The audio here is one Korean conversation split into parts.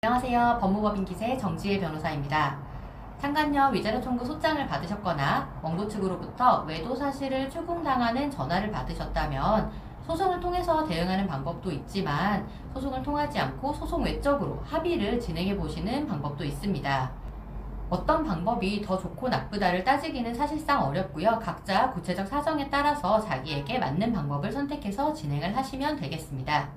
안녕하세요. 법무법인 기세 정지혜 변호사입니다. 상간녀 위자료 청구 소장을 받으셨거나 원고 측으로부터 외도 사실을 추궁당하는 전화를 받으셨다면 소송을 통해서 대응하는 방법도 있지만 소송을 통하지 않고 소송 외적으로 합의를 진행해 보시는 방법도 있습니다. 어떤 방법이 더 좋고 나쁘다를 따지기는 사실상 어렵고요. 각자 구체적 사정에 따라서 자기에게 맞는 방법을 선택해서 진행을 하시면 되겠습니다.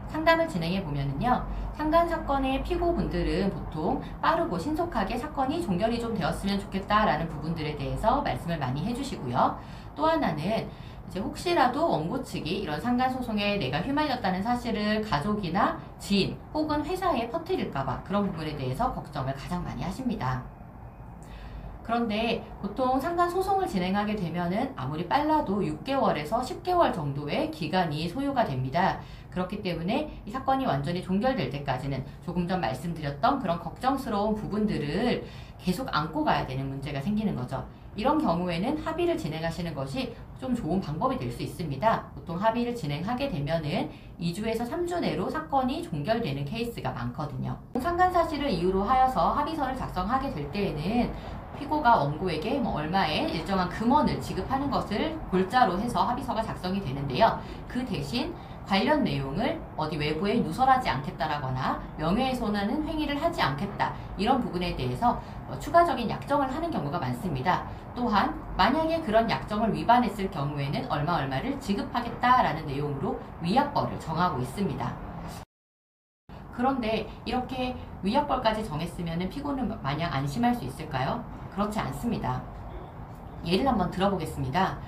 상담을 진행해 보면은요, 상간 사건의 피고분들은 보통 빠르고 신속하게 사건이 종결이 좀 되었으면 좋겠다라는 부분들에 대해서 말씀을 많이 해주시고요. 또 하나는 이제 혹시라도 원고 측이 이런 상간 소송에 내가 휘말렸다는 사실을 가족이나 지인 혹은 회사에 퍼뜨릴까봐 그런 부분에 대해서 걱정을 가장 많이 하십니다. 그런데 보통 상간 소송을 진행하게 되면은 아무리 빨라도 6개월에서 10개월 정도의 기간이 소요가 됩니다. 그렇기 때문에 이 사건이 완전히 종결될 때까지는 조금 전 말씀드렸던 그런 걱정스러운 부분들을 계속 안고 가야 되는 문제가 생기는 거죠. 이런 경우에는 합의를 진행하시는 것이 좀 좋은 방법이 될 수 있습니다. 보통 합의를 진행하게 되면은 2주에서 3주 내로 사건이 종결되는 케이스가 많거든요. 상간 사실을 이유로 하여서 합의서를 작성하게 될 때에는 피고가 원고에게 얼마의 일정한 금원을 지급하는 것을 골자로 해서 합의서가 작성이 되는데요. 그 대신 관련 내용을 어디 외부에 누설하지 않겠다라거나 명예훼손하는 행위를 하지 않겠다, 이런 부분에 대해서 추가적인 약정을 하는 경우가 많습니다. 또한 만약에 그런 약정을 위반했을 경우에는 얼마를 지급하겠다라는 내용으로 위약벌을 정하고 있습니다. 그런데 이렇게 위약벌까지 정했으면 피고는 마냥 안심할 수 있을까요? 그렇지 않습니다. 예를 한번 들어보겠습니다.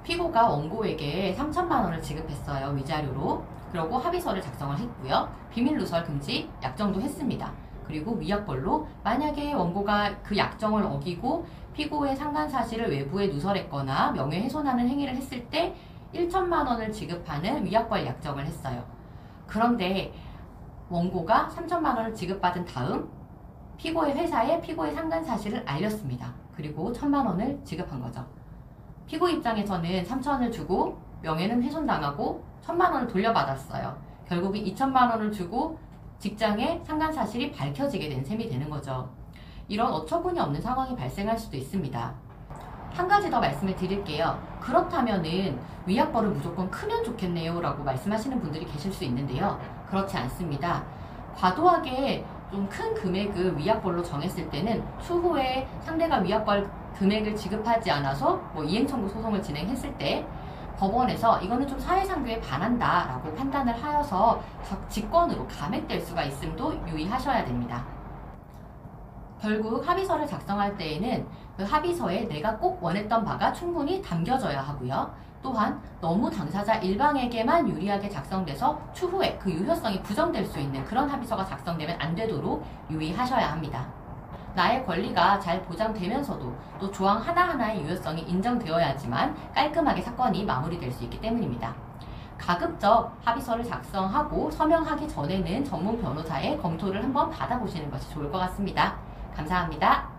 피고가 원고에게 3천만 원을 지급했어요. 위자료로. 그리고 합의서를 작성을 했고요. 비밀누설 금지 약정도 했습니다. 그리고 위약벌로 만약에 원고가 그 약정을 어기고 피고의 상간 사실을 외부에 누설했거나 명예훼손하는 행위를 했을 때 1천만 원을 지급하는 위약벌 약정을 했어요. 그런데 원고가 3천만 원을 지급받은 다음 피고의 회사에 피고의 상간 사실을 알렸습니다. 그리고 1천만 원을 지급한 거죠. 피고 입장에서는 3천을 주고 명예는 훼손당하고 1천만 원을 돌려받았어요. 결국에 2천만 원을 주고 직장의 상간 사실이 밝혀지게 된 셈이 되는 거죠. 이런 어처구니 없는 상황이 발생할 수도 있습니다. 한 가지 더 말씀을 드릴게요. 그렇다면은 위약벌을 무조건 크면 좋겠네요 라고 말씀하시는 분들이 계실 수 있는데요. 그렇지 않습니다. 과도하게 좀 큰 금액을 위약벌로 정했을 때는 추후에 상대가 위약벌 금액을 지급하지 않아서 이행청구 소송을 진행했을 때 법원에서 이거는 좀 사회상규에 반한다 라고 판단을 하여서 직권으로 감액될 수가 있음도 유의하셔야 됩니다. 결국 합의서를 작성할 때에는 그 합의서에 내가 꼭 원했던 바가 충분히 담겨져야 하고요. 또한 너무 당사자 일방에게만 유리하게 작성돼서 추후에 그 유효성이 부정될 수 있는 그런 합의서가 작성되면 안 되도록 유의하셔야 합니다. 나의 권리가 잘 보장되면서도 또 조항 하나하나의 유효성이 인정되어야지만 깔끔하게 사건이 마무리될 수 있기 때문입니다. 가급적 합의서를 작성하고 서명하기 전에는 전문 변호사의 검토를 한번 받아보시는 것이 좋을 것 같습니다. 감사합니다.